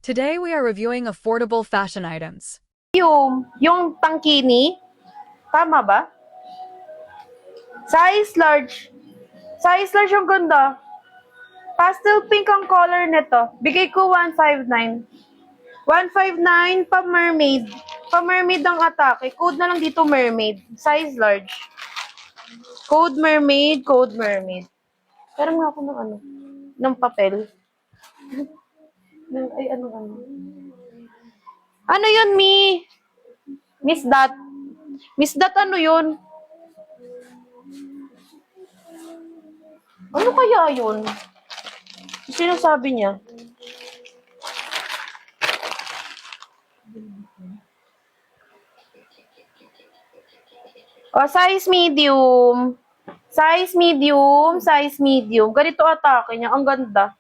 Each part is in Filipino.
Today we are reviewing affordable fashion items. Yung tangkini, tama ba? Size large. Size large yung ganda. Pastel pink ang color nito. Bigay ko 159. 159 pa mermaid. Pa mermaid ang atake. Code na lang dito mermaid. Size large. Code mermaid, code mermaid. Pero nga ako ng ano, ng papel. Ay, ano. Ano yun, Mi? Miss Dot. Miss Dot, ano yun? Ano kaya yun? Sino sabi niya? O, size medium. Size medium, size medium. Ganito atake niya. Ang ganda.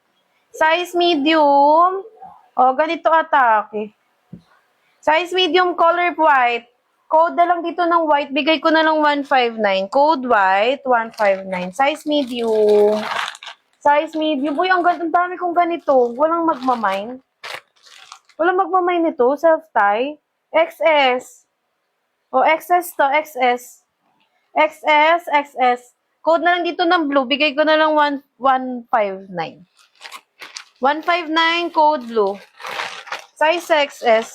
Size medium. O, ganito atake. Size medium, color white. Code na lang dito ng white. Bigay ko na lang 159. Code white, 159. Size medium. Size medium. Uy, ang ganda. Ang dami kong ganito. Walang magmamine. Walang magmamine nito. Self-tie. XS. O, XS to. XS. XS, XS. Code na lang dito ng blue. Bigay ko na lang 159. 159, code blue. Size XS.